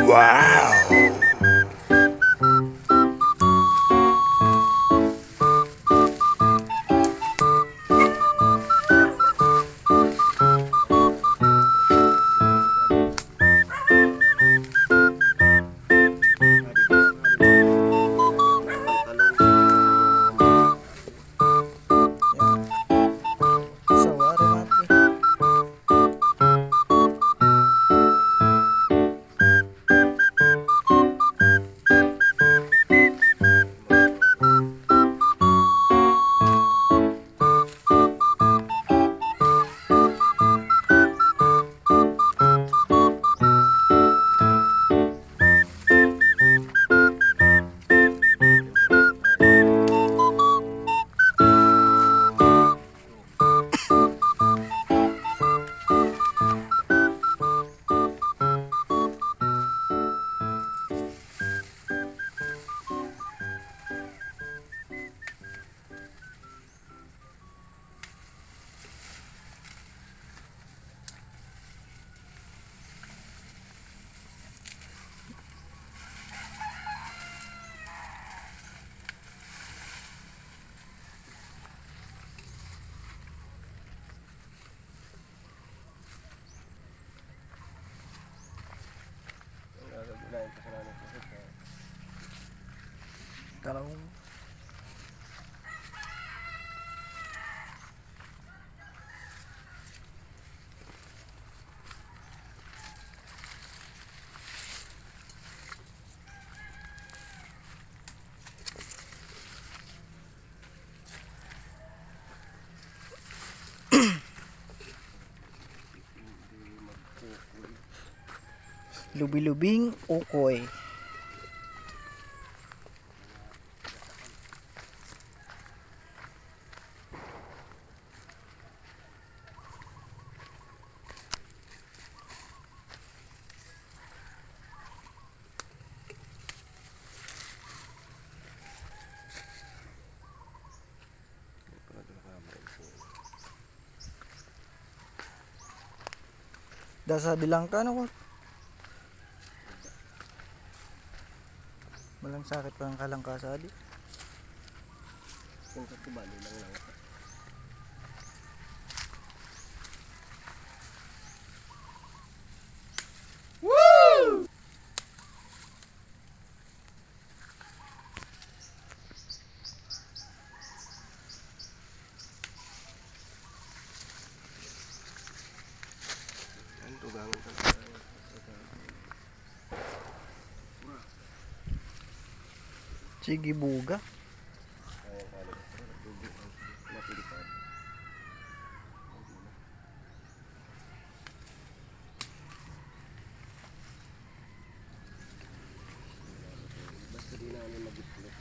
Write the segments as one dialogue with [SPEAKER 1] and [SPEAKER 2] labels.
[SPEAKER 1] Wow!
[SPEAKER 2] Talong. Lubi-lubing ukoy. Dasa bilang ka no? Walang sakit pa ng kalangkasadi.
[SPEAKER 3] Kung katubali lang. Ang tugangan ka sa
[SPEAKER 2] Sige buga.
[SPEAKER 3] basta di namin mag-itlog.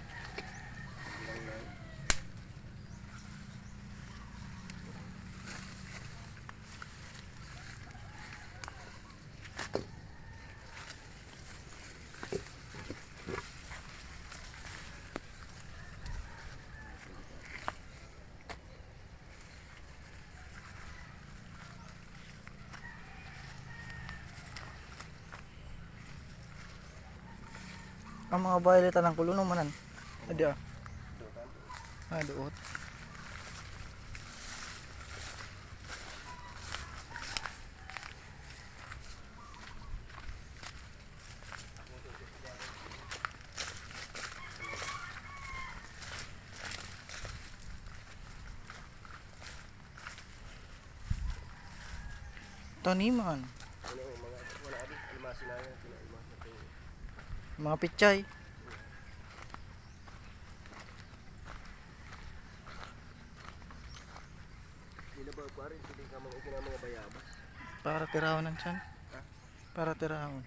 [SPEAKER 2] Ang mga violet ng kulo no manan. Adi ah. Duot. Taniman.
[SPEAKER 3] Wala din almasin na yan.
[SPEAKER 2] Mga pichay.
[SPEAKER 3] Nilabaw pa rin. Hindi ka mga bayabas.
[SPEAKER 2] Para tirahon ng tiyan.
[SPEAKER 3] Ha?
[SPEAKER 2] Para tirahon.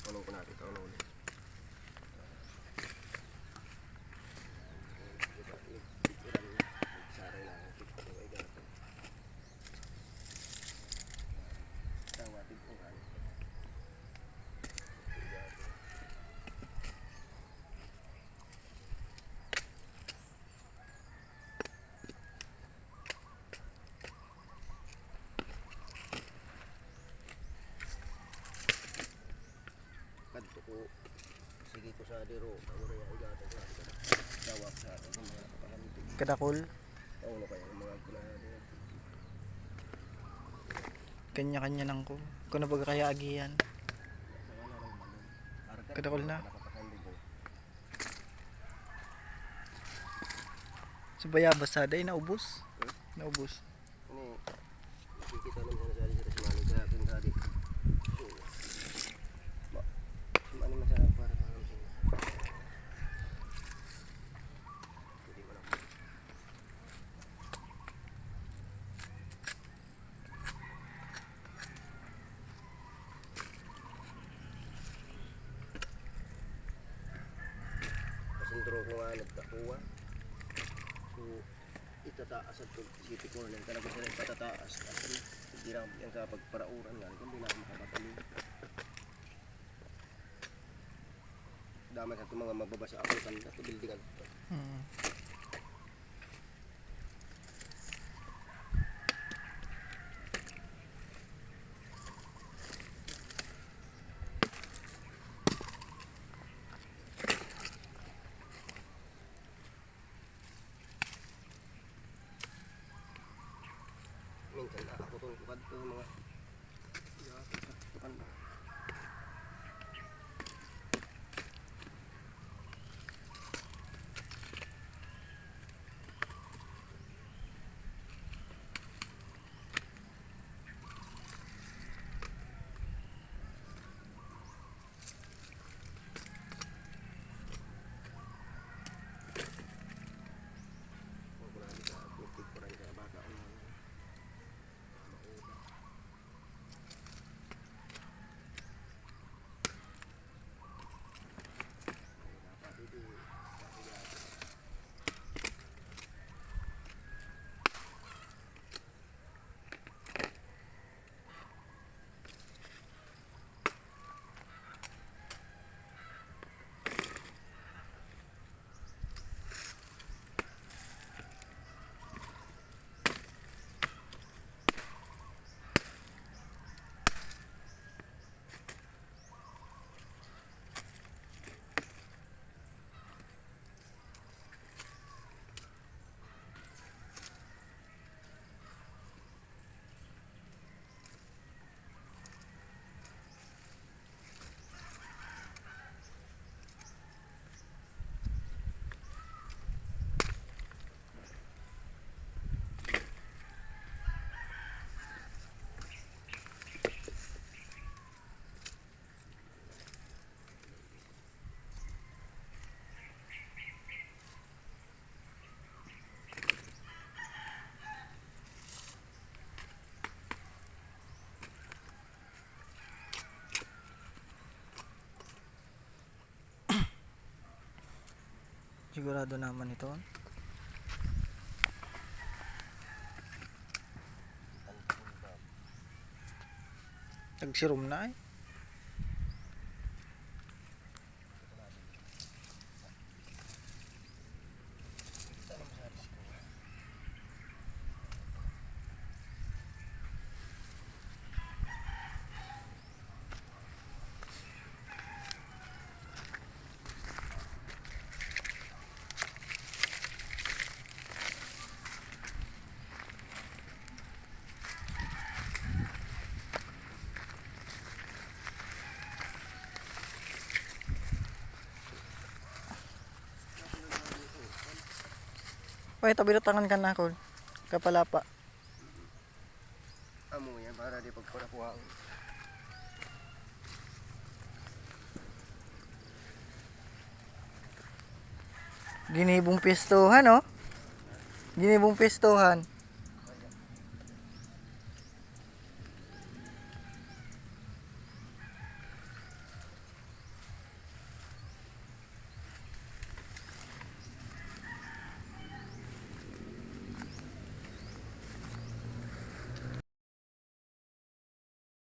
[SPEAKER 3] Tanong ko natin. Tanong ulit. buwak sa atin. Yung mga napapakalintig.
[SPEAKER 2] Kadakol.
[SPEAKER 3] Oo, ano kaya yung mga kunahari.
[SPEAKER 2] Kanya-kanya lang ko. Kung na baga kaya agihan.
[SPEAKER 3] Sa wala lang balon. Argan,
[SPEAKER 2] Kadakol na.
[SPEAKER 3] napapakalintig ko.
[SPEAKER 2] Sa bayabas sada ay naubos. Naubos.
[SPEAKER 3] Ini, nakikita naman sana sa atin sa Rasimanin. Kaya akin sa atin. Rasimanin masarap para parang siya. Hindi mo lang. Pasintro ko nga nagkakuha. So, itataas at isipin ko na talaga sila patataas. Kasi hindi lang yan sa pagparauran nga. Hindi na ako makapatuloy. Dami sa itong mga mababasa ako sa buildingan.
[SPEAKER 2] Hmm.
[SPEAKER 3] Minsan nakakutol ko kadto yung mga tukan. Kung kunali sa putik ko rin sa bata o mga mauda. Dapat ito kakuyati.
[SPEAKER 2] Sigurado naman ito. Nagsirom na eh. Pay tabi tangan kan ako. Kapalapa.
[SPEAKER 3] Amo yan para di pagparapuhaan.
[SPEAKER 2] Ginibong pistuhan oh. Ginibong pistuhan.